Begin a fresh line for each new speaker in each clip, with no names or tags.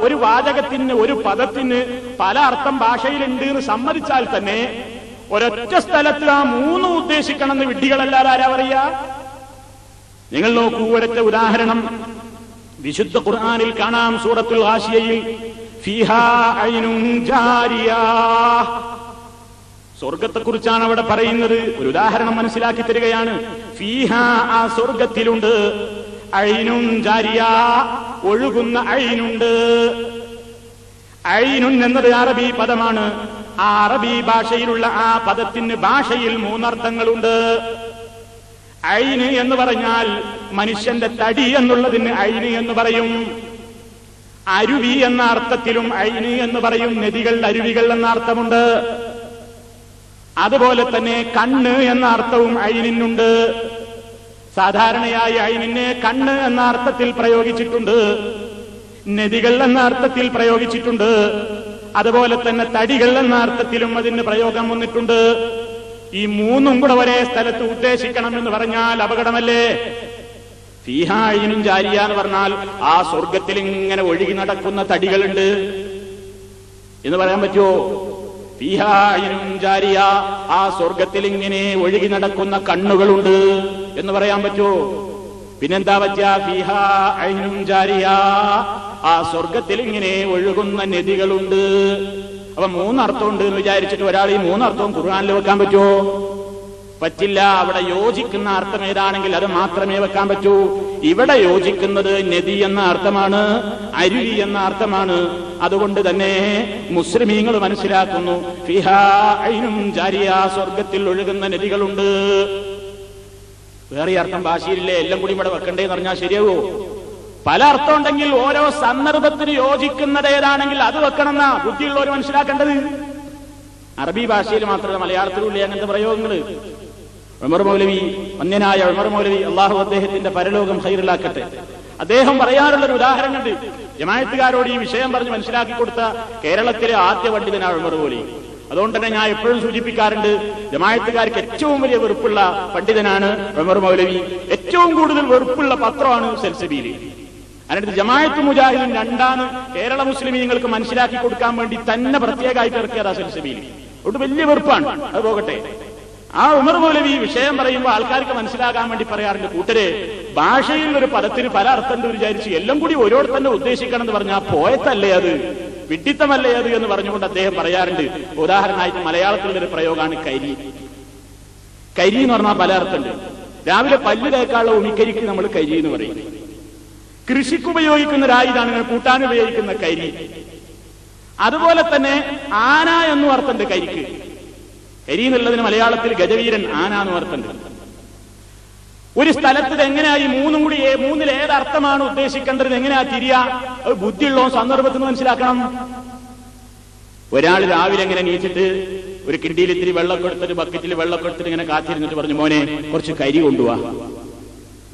ഒരു വാചകത്തിന് ഒരു പദത്തിന് പല അർത്ഥം ഭാഷയിലുണ്ട് എന്ന് സമ്മതിച്ചാൽ തന്നെ ഒരൊറ്റ സ്ഥലത്ത് ആ മൂന്നും ഉദ്ദേശിക്കണമെന്ന് വിഡ്ഢികളല്ലാതെ ആരാ പറയാ? നിങ്ങൾ നോക്കൂ, ഒരൊറ്റ ഉദാഹരണം വിശുദ്ധ ഖുർആനിൽ കാണാം. സൂറത്തുൽ ഗാശിയയിൽ ഫീഹാ ഐനുൻ ജാരിയ, സ്വർഗത്തെക്കുറിച്ചാണ് അവിടെ പറയുന്നത്. ഒരു ഉദാഹരണം മനസ്സിലാക്കി തരികയാണ്. ഫീഹാ, ആ സ്വർഗത്തിലുണ്ട്, ഐനുൻ ജാരിയ, ഒഴുകുന്ന ഐനുണ്ട്. ഐനുൻ എന്നത് അറബി പദമാണ്. ആ അറബി ഭാഷയിലുള്ള ആ പദത്തിന് ഭാഷയിൽ മൂന്നർത്ഥങ്ങളുണ്ട്. ഐന് എന്ന് പറഞ്ഞാൽ മനുഷ്യന്റെ തടി എന്നുള്ളതിന് ഐന് എന്ന് പറയും. അരുവി എന്ന അർത്ഥത്തിലും ഐന് എന്ന് പറയും. നദികൾ, അരുവികൾ എന്ന അർത്ഥമുണ്ട്. അതുപോലെ തന്നെ കണ്ണ് എന്ന അർത്ഥവും ഐനിനുണ്ട്. സാധാരണയായി ഐനിനെ കണ്ണ് എന്ന അർത്ഥത്തിൽ പ്രയോഗിച്ചിട്ടുണ്ട്, നദികൾ എന്ന അർത്ഥത്തിൽ പ്രയോഗിച്ചിട്ടുണ്ട്. അതുപോലെ തന്നെ തടികൾ എന്ന അർത്ഥത്തിലും അതിന് പ്രയോഗം വന്നിട്ടുണ്ട്. ഈ മൂന്നും കൂടെ ഒരേ സ്ഥലത്ത് ഉദ്ദേശിക്കണം എന്ന് പറഞ്ഞാൽ അപകടമല്ലേ? ഫീഹാ ഐനുൻ ജാരിയ എന്ന് പറഞ്ഞാൽ ആ സ്വർഗത്തിൽ ഇങ്ങനെ ഒഴുകി നടക്കുന്ന തടികളുണ്ട് എന്ന് പറയാൻ പറ്റുമോ? ഫീഹാ ഐനുൻ ജാരിയ, ആ സ്വർഗത്തിൽ ഇങ്ങനെ ഒഴുകി നടക്കുന്ന കണ്ണുകളുണ്ട് എന്ന് പറയാൻ പറ്റുമോ? പിന്നെന്താ പറ്റുക? ഫീഹാ ഐനുൻ ജാരിയ, ആ സ്വർഗത്തിൽ ഇങ്ങനെ ഒഴുകുന്ന നദികളുണ്ട്. അപ്പൊ മൂന്നർത്ഥമുണ്ട് എന്ന് വിചാരിച്ചിട്ട് ഒരാൾ ഈ മൂന്നർത്ഥവും ഖുർആനിൽ വെക്കാൻ പറ്റുമോ? പറ്റില്ല. അവിടെ യോജിക്കുന്ന അർത്ഥം ഏതാണെങ്കിൽ അത് മാത്രമേ വെക്കാൻ പറ്റൂ. ഇവിടെ യോജിക്കുന്നത് നദി എന്ന അർത്ഥമാണ്, അരുവി എന്ന അർത്ഥമാണ്. അതുകൊണ്ട് തന്നെ മുസ്ലിമീങ്ങൾ മനസ്സിലാക്കുന്നു, ഫിഹാ ഐനുൻ ജാരിയ, സ്വർഗത്തിൽ ഒഴുകുന്ന നദികളുണ്ട്. വേറെ അർത്ഥം ഭാഷയില്ലേ, എല്ലാം കൂടി ഇവിടെ വെക്കണ്ടേന്ന് പറഞ്ഞാൽ ശരിയാവോ? പല അർത്ഥം ഉണ്ടെങ്കിൽ ഓരോ സന്ദർഭത്തിന് യോജിക്കുന്നത് ഏതാണെങ്കിൽ അത് വെക്കണമെന്നാ ബുദ്ധിയുള്ളവർ മനസ്സിലാക്കേണ്ടത്. അറബി ഭാഷയിൽ മാത്രമല്ല, മലയാളത്തിലുള്ള അങ്ങനത്തെ പ്രയോഗങ്ങൾ. ഉമർ മൗലവി, വന്യനായ ഉമർ മൗലവി, അള്ളാഹു അദ്ദേഹത്തിന്റെ പരലോകം ഖൈറിലാക്കട്ടെ, അദ്ദേഹം പറയാറുള്ളൊരു ഉദാഹരണമുണ്ട്. ജമാഅത്തുകാരോട് ഈ വിഷയം പറഞ്ഞ് മനസ്സിലാക്കി കൊടുത്ത കേരളത്തിലെ ആദ്യ പണ്ഡിതനാണ് ഉമർ മൗലവി. അതുകൊണ്ട് തന്നെ ഞാൻ എപ്പോഴും സൂചിപ്പിക്കാറുണ്ട്, ജമാഅത്തുകാർക്ക് ഏറ്റവും വലിയ വെറുപ്പുള്ള പണ്ഡിതനാണ് ഉമർ മൗലവി. ഏറ്റവും കൂടുതൽ വെറുപ്പുള്ള പത്രമാണ് സൽസബീൽ. അതിനടുത്ത് ജമാഅത്ത് മുജാഹിദും രണ്ടാണ് കേരള മുസ്ലിമീങ്ങൾക്ക് മനസ്സിലാക്കി കൊടുക്കാൻ വേണ്ടി തന്നെ പ്രത്യേകമായിട്ട് ഇറക്കിയതാ സൽസബീൽ. അതുകൊണ്ട് വലിയ വെറുപ്പാണ്. അത് പോകട്ടെ. ആ ഉമർ മൗലവി വിഷയം പറയുമ്പോൾ ആൾക്കാർക്ക് മനസ്സിലാകാൻ വേണ്ടി പറയാറുണ്ട്, കൂട്ടരെ, ഭാഷയിൽ ഒരു പദത്തിന് പല അർത്ഥം വിചാരിച്ച് എല്ലാം കൂടി ഓരോട് തന്നെ ഉദ്ദേശിക്കണം എന്ന് പറഞ്ഞാൽ പോയത്തല്ലേ അത്, വിഡ്ഢിത്തമല്ലേ അത് എന്ന് പറഞ്ഞുകൊണ്ട് അദ്ദേഹം പറയാറുണ്ട്. ഉദാഹരണമായിട്ട് മലയാളത്തിലുള്ളൊരു പ്രയോഗമാണ് കരി. കരി എന്ന് പറഞ്ഞാൽ പല അർത്ഥമുണ്ട്. രാവിലെ പല്ല് തേക്കാനുള്ള ഉമിക്കരിക്ക് നമ്മൾ കരി എന്ന് പറയും. കൃഷിക്ക് ഉപയോഗിക്കുന്ന ഒരായുധാണ് കൂട്ടാൻ ഉപയോഗിക്കുന്ന കരി. അതുപോലെ തന്നെ ആന എന്നും അർത്ഥമുണ്ട് കരിക്ക്. കരി എന്നുള്ളതിന് മലയാളത്തിൽ ഗജവീരൻ, ആന എന്നും അർത്ഥമുണ്ട്. ഒരു സ്ഥലത്ത് എങ്ങനെയായി മൂന്നും കൂടി മൂന്നിൽ ഏതർത്ഥമാണ് ഉദ്ദേശിക്കേണ്ടത്, എങ്ങനെയാ തിരിയ? അത് ബുദ്ധിയുള്ളോ സന്ദർഭത്തിന് മനസ്സിലാക്കണം. ഒരാൾ രാവിലെ എങ്ങനെ നീച്ചിട്ട് ഒരു കിണ്ടിയിൽ ഇത്തിരി വെള്ളം കൊടുത്തിട്ട് ബക്കറ്റിൽ വെള്ളം കൊടുത്തിട്ട് ഇങ്ങനെ കാത്തിരുന്നിട്ട് പറഞ്ഞു, മോനെ കുറച്ച് കരി കൊണ്ടുപോവാ.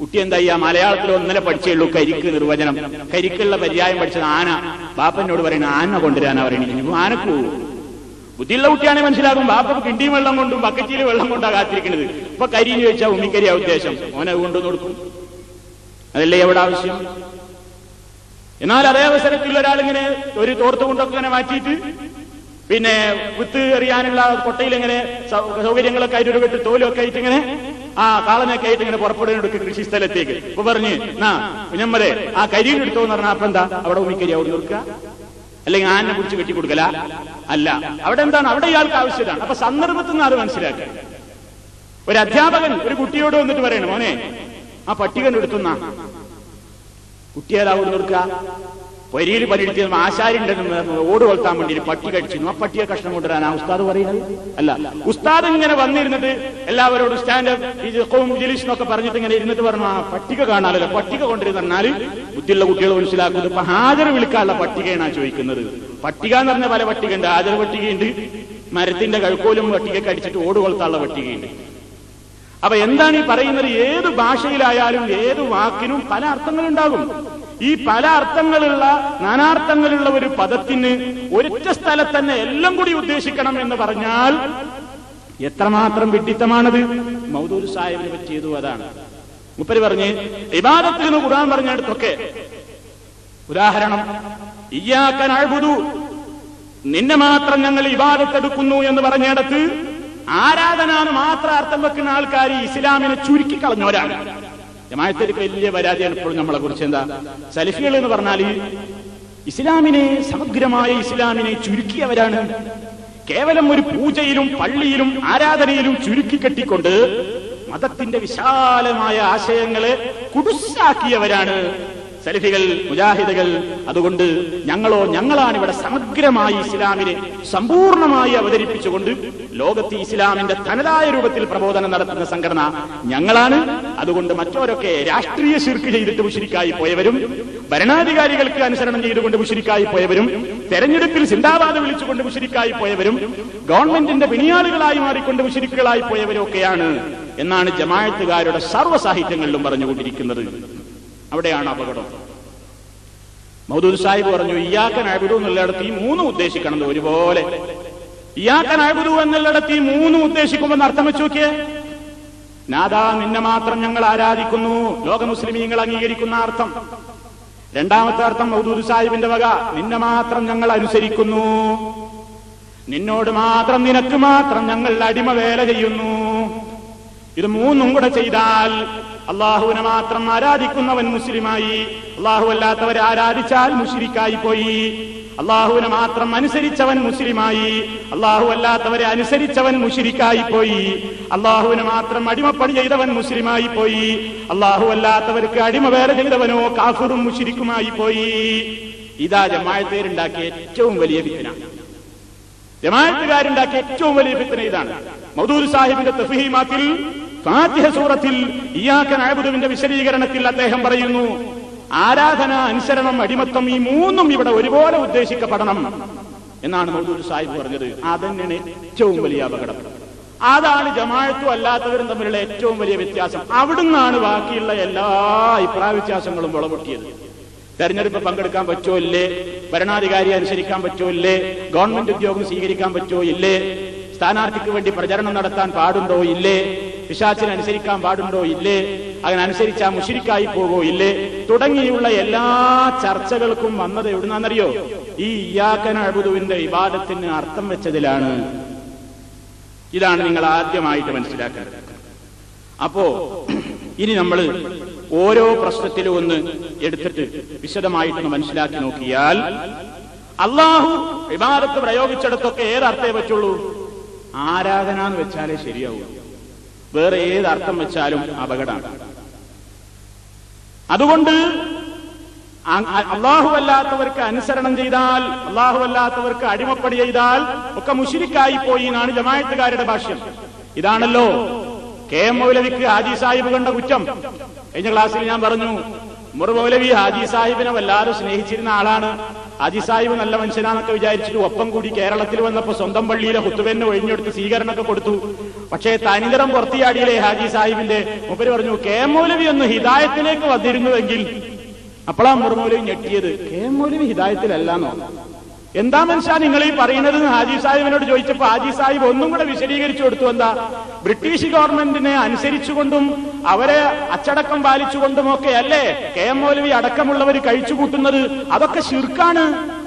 കുട്ടി എന്താ ചെയ്യാ? മലയാളത്തിൽ ഒന്നര പഠിച്ചേ ഉള്ളൂ കരിക്ക് നിർവചനം. കരിക്കുള്ള പര്യായം പഠിച്ചത് ആന. ബാപ്പനോട് പറയുന്നത് ആന കൊണ്ടുവരാനാ പറയണേ. ആനക്ക് പോകും. ബുദ്ധിയുള്ള കുട്ടിയാണെ മനസ്സിലാകും. ബാപ്പ കിണ്ടിയും വെള്ളം കൊണ്ടും ബക്കറ്റിൽ വെള്ളം കൊണ്ടാ കാത്തിരിക്കുന്നത്. ഇപ്പൊ കരിന്ന് ചോദിച്ചാൽ ഉമ്മിക്കരിയാ ഉദ്ദേശം. ഓനെ കൊണ്ടുവന്ന് കൊടുക്കും. അതല്ലേ എവിടെ ആവശ്യം? എന്നാൽ അതേ അവസരത്തിൽ ഒരാളിങ്ങനെ ഒരു തോർത്ത് കൊണ്ടൊക്കെ ഇങ്ങനെ മാറ്റിയിട്ട് പിന്നെ വിത്ത് എറിയാനുള്ള കൊട്ടയിൽ ഇങ്ങനെ സൗകര്യങ്ങളൊക്കെ ആയിട്ട് ഒരു കെട്ട് തോലൊക്കെ ആയിട്ട് ഇങ്ങനെ കാളനൊക്കെ ആയിട്ട് ഇങ്ങനെ പുറപ്പെടുന്നെടുക്കുക കൃഷി സ്ഥലത്തേക്ക്. ഇപ്പൊ പറഞ്ഞ് കുഞ്ഞമ്മരെ ആ കരിയിൽ എടുത്തോന്ന് പറഞ്ഞാൽ അപ്പൊ എന്താ അവിടെ ഉമ്മിക്കരി അവിടെ കൊടുക്കുക? അല്ലെങ്കിൽ ആനെ പിടിച്ച് കെട്ടി കൊടുക്കല? അല്ല. അവിടെ എന്താണ്? അവിടെ ഇയാൾക്ക് ആവശ്യമാണ്. അപ്പൊ സന്ദർഭത്തിൽ നിന്ന് അത് മനസ്സിലാക്കുക. ഒരു അധ്യാപകൻ ഒരു കുട്ടിയോട് വന്നിട്ട് പറയണം, മോനെ ആ പട്ടികൻ എടുത്തുന്ന കുട്ടിയേതാ കൊടുക്കുക? വരിയിൽ പണിയെടുത്ത് ആശാരിന്റെ ഓട് കൊളുത്താൻ വേണ്ടി പട്ടി കടിച്ചിരുന്നു. ആ പട്ടിയെ കഷ്ണം കൊണ്ടുവരാനാ ഉസ്താദ് പറയുന്നത്? അല്ല. ഉസ്താദ് ഇങ്ങനെ വന്നിരുന്നിട്ട് എല്ലാവരോടും സ്റ്റാൻഡപ്പ് പറഞ്ഞിട്ട് ഇങ്ങനെ ഇരുന്നിട്ട് പറഞ്ഞു, ആ പട്ടിക കാണാമല്ലോ, പട്ടിക കൊണ്ടിരുന്നാൽ ബുദ്ധിയുള്ള കുട്ടികൾ മനസ്സിലാക്കുന്നത് ഇപ്പൊ ഹാജർ വിളിക്കാനുള്ള പട്ടികയാണ് ചോദിക്കുന്നത്. പട്ടിക എന്ന് പറഞ്ഞ പല പട്ടികയുണ്ട്. ഹാജർ പട്ടികയുണ്ട്, മരത്തിന്റെ കഴുക്കോലും പട്ടികയൊക്കെ അടിച്ചിട്ട് ഓട് കൊളുത്താനുള്ള പട്ടികയുണ്ട്. അപ്പൊ എന്താണ് ഈ പറയുന്നത്? ഏത് ഭാഷയിലായാലും ഏത് വാക്കിനും പല അർത്ഥങ്ങളുണ്ടാകും. ഈ പല അർത്ഥങ്ങളുള്ള നാനാർത്ഥങ്ങളുള്ള ഒരു പദത്തിന് ഒരൊറ്റ സ്ഥലത്ത് തന്നെ എല്ലാം കൂടി ഉദ്ദേശിക്കണം എന്ന് പറഞ്ഞാൽ എത്രമാത്രം വിഡ്ഢിത്തമാണത്. മൗദൂദ് സാഹിബിനെ പറ്റിയതു അതാണ്. മുപ്പര് പറഞ്ഞ് ഇബാദത്തിന് ഖുർആൻ പറഞ്ഞിടത്തൊക്കെ ഉദാഹരണം ഇയ്യാക നഅ്ബുദു, നിന്നെ മാത്രം ഞങ്ങൾ ഇബാദത്തെടുക്കുന്നു എന്ന് പറഞ്ഞിടത്ത് ആരാധനാന്ന് മാത്രം അർത്ഥം വെക്കുന്ന ആൾക്കാർ ഇസ്ലാമിനെ ചുരുക്കി കളഞ്ഞവരാണ്. ജമാഅത്തേക്ക് വലിയ പരാതിയാണ് ഇപ്പോഴും നമ്മളെ കുറിച്ച്. എന്താ സലഫികൾ എന്ന് പറഞ്ഞാൽ ഇസ്ലാമിനെ, സമഗ്രമായ ഇസ്ലാമിനെ ചുരുക്കിയവരാണ്. കേവലം ഒരു പൂജയിലും പള്ളിയിലും ആരാധനയിലും ചുരുക്കി കെട്ടിക്കൊണ്ട് മതത്തിന്റെ വിശാലമായ ആശയങ്ങളെ കുടുസാക്കിയവരാണ് സലഫികൾ, മുജാഹിദുകൾ. അതുകൊണ്ട് ഞങ്ങളാണ് ഇവിടെ സമഗ്രമായി ഇസ്ലാമിനെ സമ്പൂർണമായി അവതരിപ്പിച്ചുകൊണ്ട് ലോകത്ത് ഇസ്ലാമിന്റെ തനതായ രൂപത്തിൽ പ്രബോധനം നടത്തുന്ന സംഘടന ഞങ്ങളാണ്. അതുകൊണ്ട് മറ്റവരൊക്കെ രാഷ്ട്രീയ ശിർക്ക് ചെയ്തിട്ട് മുശ്രിക്കായി പോയവരും, ഭരണാധികാരികൾക്ക് അനുസരണം ചെയ്തുകൊണ്ട് മുശ്രിക്കായി പോയവരും, തെരഞ്ഞെടുപ്പിൽ സിന്ദാബാദ് വിളിച്ചുകൊണ്ട് മുശ്രിക്കായി പോയവരും, ഗവൺമെന്റിന്റെ പിണിയാളുകളായി മാറിക്കൊണ്ട് മുശ്രിക്കുകളായി പോയവരും ഒക്കെയാണ് എന്നാണ് ജമാഅത്തുകാരുടെ സർവ്വ സാഹിത്യങ്ങളിലും പറഞ്ഞുകൊണ്ടിരിക്കുന്നത്. അവിടെയാണ് അപകടം. മൗദൂദ് സാഹിബ് പറഞ്ഞു, ഇയ്യാക നഅ്ബുദു എന്നുള്ളിടത്ത് ഈ മൂന്ന് ഉദ്ദേശിക്കണം ഒരുപോലെ. ഇയ്യാക നഅ്ബുദു എന്നുള്ളിടത്ത് ഈ മൂന്ന് ഉദ്ദേശിക്കുമെന്ന് അർത്ഥം വെച്ച് നോക്കിയേ. നാദാ, നിന്നെ മാത്രം ഞങ്ങൾ ആരാധിക്കുന്നു, ലോക മുസ്ലിമീങ്ങൾ അംഗീകരിക്കുന്ന അർത്ഥം. രണ്ടാമത്തെ അർത്ഥം മൗദൂദ് സാഹിബിന്റെ വക, നിന്നെ മാത്രം ഞങ്ങൾ അനുസരിക്കുന്നു, നിന്നോട് മാത്രം, നിനക്ക് മാത്രം ഞങ്ങൾ അടിമ വേല ചെയ്യുന്നു. ഇത് മൂന്നും കൂടെ ചെയ്താൽ അള്ളാഹുവിനെ മാത്രം ആരാധിക്കുന്നവൻ മുസ്ലിമായി, അള്ളാഹു അല്ലാത്തവരെ ആരാധിച്ചാൽ മുശ്രിക്കായി പോയി. അള്ളാഹുവിനെ മാത്രം അനുസരിച്ചവൻ മുസ്ലിമായി, അള്ളാഹു അല്ലാത്തവരെ അനുസരിച്ചവൻ മുശ്രിക്കായി പോയി. അള്ളാഹുവിനെ മാത്രം അടിമപ്പണി ചെയ്തവൻ മുസ്ലിമായി പോയി, അള്ളാഹു അല്ലാത്തവർക്ക് അടിമ വേല ചെയ്തവനോ കാഫിറും മുശ്രിക്കുമായി പോയി. ഇതാ ജമാഅത്തുകാരുണ്ടാക്കിയ ഏറ്റവും വലിയ ഫിത്ന. ജമാഅത്തുകാരുണ്ടാക്കിയ ഏറ്റവും വലിയ ഫിത്ന ഇതാണ്. മൗദൂദ് സാഹിബിന്റെ തഫ്ഹീമാത്തിൽ ഫാത്തിഹ സൂറത്തിൽ ഇയ്യാക നഅ്ബുദുവിന്റെ വിശദീകരണത്തിൽ അദ്ദേഹം പറയുന്നു, ആരാധന, അനുസരണം, അടിമത്തം, ഈ മൂന്നും ഇവിടെ ഒരുപോലെ ഉദ്ദേശിക്കപ്പെടണം എന്നാണ് മൗദൂദ് സാഹിബ് പറഞ്ഞത്. അതന്നെയാണ് ഏറ്റവും വലിയ അപകടം. അതാണ് ജമാഅത്തും അല്ലാത്തവരും തമ്മിലുള്ള ഏറ്റവും വലിയ വ്യത്യാസം. അവിടുന്നാണ് ബാക്കിയുള്ള എല്ലാ അഭിപ്രായ വ്യത്യാസങ്ങളും മുളപൊട്ടിയത്. തെരഞ്ഞെടുപ്പ് പങ്കെടുക്കാൻ പറ്റുമോ ഇല്ലേ, ഭരണാധികാരി അനുസരിക്കാൻ പറ്റുമോ ഇല്ലേ, ഗവൺമെന്റ് ഉദ്യോഗം സ്വീകരിക്കാൻ പറ്റുമോ ഇല്ലേ, സ്ഥാനാർത്ഥിക്ക് വേണ്ടി പ്രചരണം നടത്താൻ പാടുണ്ടോ ഇല്ലേ, പിശാചിനെ അനുസരിക്കാൻ പാടുണ്ടോ ഇല്ലേ, അങ്ങനെ അനുസരിച്ചാൽ മുശ്രിക്കായി പോകോ ഇല്ലേ, തുടങ്ങിയുള്ള എല്ലാ ചർച്ചകൾക്കും വന്നത് എവിടുന്നാന്നറിയോ? ഈ ഇയ്യാക നഅ്ബുദുവിന്റെ ഇബാദത്തിന് അർത്ഥം വെച്ചതിലാണ്. ഇതാണ് നിങ്ങൾ ആദ്യമായിട്ട് മനസ്സിലാക്കേണ്ടത്. അപ്പോ ഇനി നമ്മൾ ഓരോ പ്രശ്നത്തിലും ഒന്ന് എടുത്തിട്ട് വിശദമായിട്ടൊന്ന് മനസ്സിലാക്കി നോക്കിയാൽ, അള്ളാഹു ഇബാദത്ത് പ്രയോഗിച്ചിടത്തൊക്കെ ഏതർത്ഥേ പറ്റുള്ളൂ? ആരാധന എന്ന് വെച്ചാലേ ശരിയാവൂ. വേറെ ഏതർത്ഥം വെച്ചാലും അപകടമാണ്. അതുകൊണ്ട് അള്ളാഹു അല്ലാത്തവർക്ക് അനുസരണം ചെയ്താൽ, അള്ളാഹു അല്ലാത്തവർക്ക് അടിമപ്പടി ചെയ്താൽ ഒക്കെ മുശ്രിക്കായി പോയി എന്നാണ് ജമാഅത്തുകാരുടെ ഭാഷ്യം. ഇതാണല്ലോ കെ എം മൗലവിക്ക് ഹാജി സാഹിബ് കണ്ട കുറ്റം. കഴിഞ്ഞ ക്ലാസ്സിൽ ഞാൻ പറഞ്ഞു, ഉമർ മൗലവി ഹാജി സാഹിബിനെ വല്ലാതെ സ്നേഹിച്ചിരുന്ന ആളാണ്. ഹാജി സാഹിബ് നല്ല മനുഷ്യനാന്നൊക്കെ വിചാരിച്ചിട്ട് ഒപ്പം കൂടി കേരളത്തിൽ വന്നപ്പോ സ്വന്തം പള്ളിയിലെ ഹുത്തുബന്നെ ഒഴിഞ്ഞെടുത്ത് സ്വീകരണമൊക്കെ കൊടുത്തു. പക്ഷേ തനിതരം പുറത്തിയാടിയില്ലേ ഹാജി സാഹിബിന്റെ. മൂപ്പര് പറഞ്ഞു, കെ എം മൗലവി ഒന്ന് ഹിദായത്തിലേക്ക് വന്നിരുന്നുവെങ്കിൽ. അപ്പോഴാ ഉമർ മൗലവി ഞെട്ടിയത്, കെ എം മൗലവി ഹിദായത്തിലല്ലാന്നോ? എന്താ മനുഷ്യ നിങ്ങൾ ഈ പറയുന്നത് ഹാജി സാഹിബിനോട് ചോദിച്ചപ്പോ ഹാജി സാഹിബ് ഒന്നും കൂടെ വിശദീകരിച്ചു കൊടുത്തു. എന്താ, ബ്രിട്ടീഷ് ഗവൺമെന്റിനെ അനുസരിച്ചുകൊണ്ടും അവരെ അച്ചടക്കം പാലിച്ചുകൊണ്ടുമൊക്കെ അല്ലേ കെ എം മൗലവി അടക്കമുള്ളവർ കഴിച്ചുകൂട്ടുന്നത്? അതൊക്കെ ശിർക്കാണ്.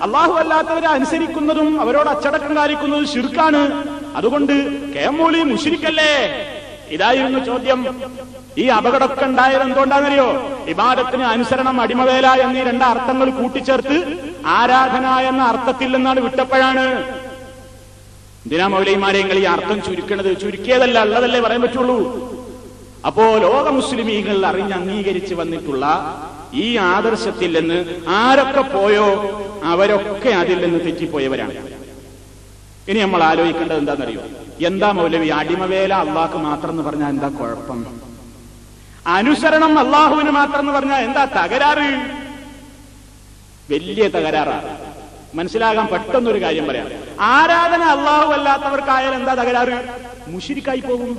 അള്ളാഹു അല്ലാത്തവരെ അനുസരിക്കുന്നതും അവരോട് അച്ചടക്കം പാലിക്കുന്നതും ശിർക്കാണ്. അതുകൊണ്ട് കെ എം മൗലവി മുശ്രിക്കല്ലേ? ഇതായിരുന്നു ചോദ്യം. ഈ അപകടമൊക്കെ ഉണ്ടായത് എന്തുകൊണ്ടാണെന്നറിയോ? ഇബാദത്തിന് അനുസരണം, അടിമവേല എന്നീ രണ്ട് അർത്ഥങ്ങൾ കൂട്ടിച്ചേർത്ത് ആരാധന എന്ന അർത്ഥത്തിൽ നിന്നാണ് വിട്ടപ്പോഴാണ്. എന്തിനാ മൗലവിമാരെ നിങ്ങൾ ഈ അർത്ഥം ചുരുക്കണത്? ചുരുക്കിയതല്ല, ഉള്ളതല്ലേ പറയാൻ പറ്റുള്ളൂ. അപ്പോ ലോക മുസ്ലിമീങ്ങൾ അറിഞ്ഞ് അംഗീകരിച്ച് വന്നിട്ടുള്ള ഈ ആദർശത്തിൽ നിന്ന് ആരൊക്കെ പോയോ അവരൊക്കെ അതിൽ നിന്ന് തെറ്റിപ്പോയവരാണ്. ഇനി നമ്മൾ ആലോചിക്കേണ്ടത് എന്താണെന്നറിയോ? എന്താ മൗലവി അടിമവേല അള്ളാഹ്ക്ക് മാത്രം എന്ന് പറഞ്ഞാൽ എന്താ കുഴപ്പം? അനുസരണം അള്ളാഹുവിന് മാത്രം എന്ന് പറഞ്ഞാൽ എന്താ തകരാറ്? വലിയ തകരാറാണ്. മനസ്സിലാകാൻ പെട്ടെന്നൊരു കാര്യം പറയാം. ആരാധന അള്ളാഹു അല്ലാത്തവർക്കായാൽ എന്താ തകരാറ്? മുശ്രിക്കായി പോകും.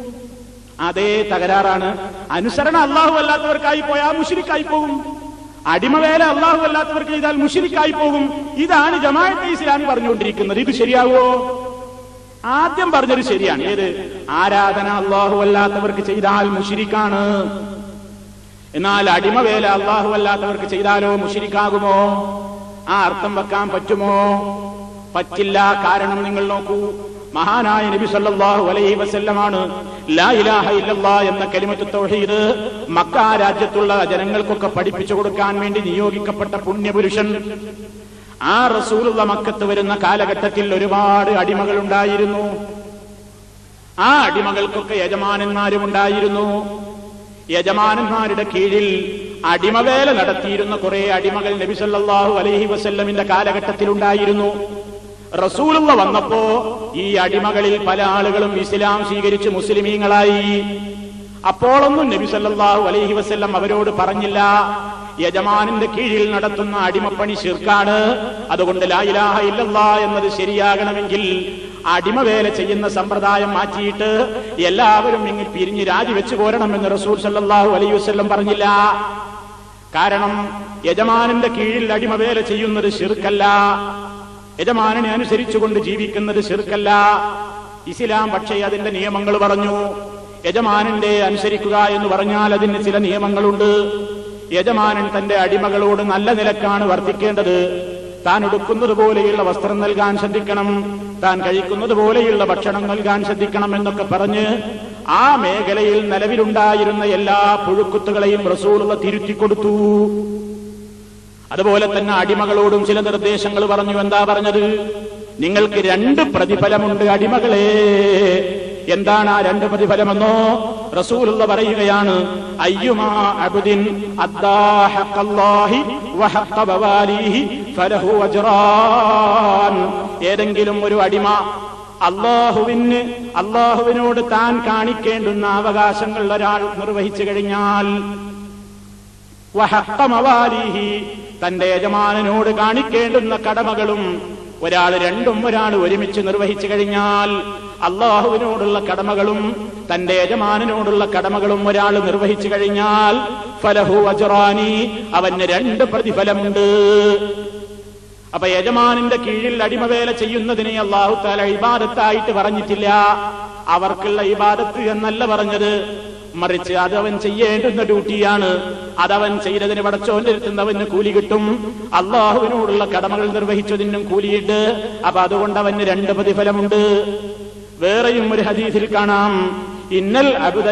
അതേ തകരാറാണ് അനുസരണം അള്ളാഹു അല്ലാത്തവർക്കായി പോയാൽ മുശ്രിക്കായി പോകും. അടിമവേല അള്ളാഹു അല്ലാത്തവർക്ക് ചെയ്താൽ മുശ്രിക്കായി പോകും. ഇതാണ് ജമാഅത്തെ ഇസ്ലാമി പറഞ്ഞുകൊണ്ടിരിക്കുന്നത്. ഇത് ശരിയാവോ? ആദ്യം പറഞ്ഞത് ശരിയാണ്. ഏത്? ആരാധന അള്ളാഹു അല്ലാത്തവർക്ക് ചെയ്താൽ മുശ്രിക്കാണ്. എന്നാൽ അടിമവേല അള്ളാഹു അല്ലാത്തവർക്ക് ചെയ്താലോ മുശ്രിക്കാകുമോ? ആ അർത്ഥം വെക്കാൻ പറ്റുമോ? പറ്റില്ല. കാരണം നിങ്ങൾ നോക്കൂ, മഹാനായ നബി സല്ലല്ലാഹു അലൈഹി വസല്ലമാണ് ലാ ഇലാഹ ഇല്ലല്ലാഹ് എന്ന കലിമത്ത് തൗഹീദ് മക്ക രാജ്യത്തുള്ള ജനങ്ങൾക്കൊക്കെ പഠിപ്പിച്ചു കൊടുക്കാൻ വേണ്ടി നിയോഗിക്കപ്പെട്ട പുണ്യപുരുഷൻ. ആ റസൂലുള്ള മക്കത്ത് വരുന്ന കാലഘട്ടത്തിൽ ഒരുപാട് അടിമകൾ ഉണ്ടായിരുന്നു. ആ അടിമകൾക്കൊക്കെ യജമാനന്മാരും ഉണ്ടായിരുന്നു. യജമാനന്മാരുടെ കീഴിൽ അടിമവേല നടത്തിയിരുന്ന കുറെ അടിമകൾ നബി സല്ലല്ലാഹു അലൈഹി വസല്ലമിന്റെ കാലഘട്ടത്തിൽ ഉണ്ടായിരുന്നു. റസൂലുള്ള വന്നപ്പോ ഈ അടിമകളിൽ പല ആളുകളും ഇസ്ലാം സ്വീകരിച്ച് മുസ്ലിമീങ്ങളായി. അപ്പോഴൊന്നും നബി സല്ലല്ലാഹു അലൈഹി വസല്ലം അവരോട് പറഞ്ഞില്ല, യജമാനന്റെ കീഴിൽ നടത്തുന്ന അടിമപ്പണി ശിർക്കാണ്, അതുകൊണ്ട് ലാ ഇലാഹ ഇല്ലല്ലാഹ് എന്നത് ശരിയാകണമെങ്കിൽ അടിമവേല ചെയ്യുന്ന സമ്പ്രദായം മാറ്റിയിട്ട് എല്ലാവരും ഇങ്ങ് പിരിഞ്ഞ് രാജിവെച്ചു പോരണമെന്ന് റസൂൽ സല്ലല്ലാഹു അലൈഹി വസല്ലം പറഞ്ഞില്ല. കാരണം യജമാനന്റെ കീഴിൽ അടിമവേല ചെയ്യുന്നത് ശിർക്കല്ല, യജമാനനെ അനുസരിച്ചുകൊണ്ട് ജീവിക്കുന്നത് ശിർക്കല്ല. ഇസ്ലാം പക്ഷേ അതിന്റെ നിയമങ്ങൾ പറഞ്ഞു. യജമാനന്റെ അനുസരിക്കുക എന്ന് പറഞ്ഞാൽ അതിന് ചില നിയമങ്ങളുണ്ട്. യജമാനൻ തന്റെ അടിമകളോട് നല്ല നിലക്കാണ് വർത്തിക്കേണ്ടത്. താൻ ഉടുക്കുന്നത് പോലെയുള്ള വസ്ത്രം നൽകാൻ ശ്രദ്ധിക്കണം, താൻ കഴിക്കുന്നത് പോലെയുള്ള ഭക്ഷണം നൽകാൻ ശ്രദ്ധിക്കണം എന്നൊക്കെ പറഞ്ഞ് ആ മേഖലയിൽ നിലവിലുണ്ടായിരുന്ന എല്ലാ പുഴുക്കുത്തുകളെയും റസൂലുള്ള തിരുത്തിക്കൊടുത്തു. അതുപോലെ തന്നെ അടിമകളോടും ചില നിർദ്ദേശങ്ങൾ പറഞ്ഞു. എന്താ പറഞ്ഞത്? നിങ്ങൾക്ക് 2 പ്രതിഫലമുണ്ട് അടിമകളെ. എന്താണ് ആ 2 പ്രതിഫലമെന്നോ? റസൂലുള്ള പറയുകയാണ്, അയ്യുമാ അബ്ദിൻ അദ്ദാ ഹഖ്ഖല്ലാഹി വഹഖ്ഖ ബവാലിഹി ഫലഹു അജ്റാൻ. ഏതെങ്കിലും ഒരു അടിമ അല്ലാഹുവിനോട് താൻ കാണിക്കേണ്ടുന്ന അവകാശങ്ങൾ ഒരാൾ നിർവഹിച്ചു കഴിഞ്ഞാൽ, വഹഖ്ഖ മവാലിഹി തന്റെ യജമാനനോട് കാണിക്കേണ്ടുന്ന കടമകളും ഒരാൾ ഒരുമിച്ച് നിർവഹിച്ചു കഴിഞ്ഞാൽ, അള്ളാഹുവിനോടുള്ള കടമകളും തന്റെ യജമാനനോടുള്ള കടമകളും ഒരാൾ നിർവഹിച്ചു കഴിഞ്ഞാൽ ഫലഹു അജ്റാനി, അവന് 2 പ്രതിഫലമുണ്ട്. അപ്പൊ യജമാനന്റെ കീഴിൽ അടിമവേല ചെയ്യുന്നതിനെ അല്ലാഹു തആല ഇബാദത്തായിട്ട് പറഞ്ഞിട്ടില്ല. അവർക്കുള്ള ഇബാദത്ത് എന്നല്ല പറഞ്ഞത്, മറിച്ച് അതവൻ ചെയ്യേണ്ടുന്ന ഡ്യൂട്ടിയാണ്. അതവൻ ചെയ്തതിന് പടച്ചോന്റെ അടുത്തുന്നവന് കൂലി കിട്ടും. അള്ളാഹുവിനോടുള്ള കടമകൾ നിർവഹിച്ചതിനും കൂലിയിട്ട്. അപ്പൊ അതുകൊണ്ട് അവന് 2 പ്രതിഫലമുണ്ട്. വേറെയും ഒരു ഹദീസിൽ കാണാം, ഇന്നൽ അബ്ദ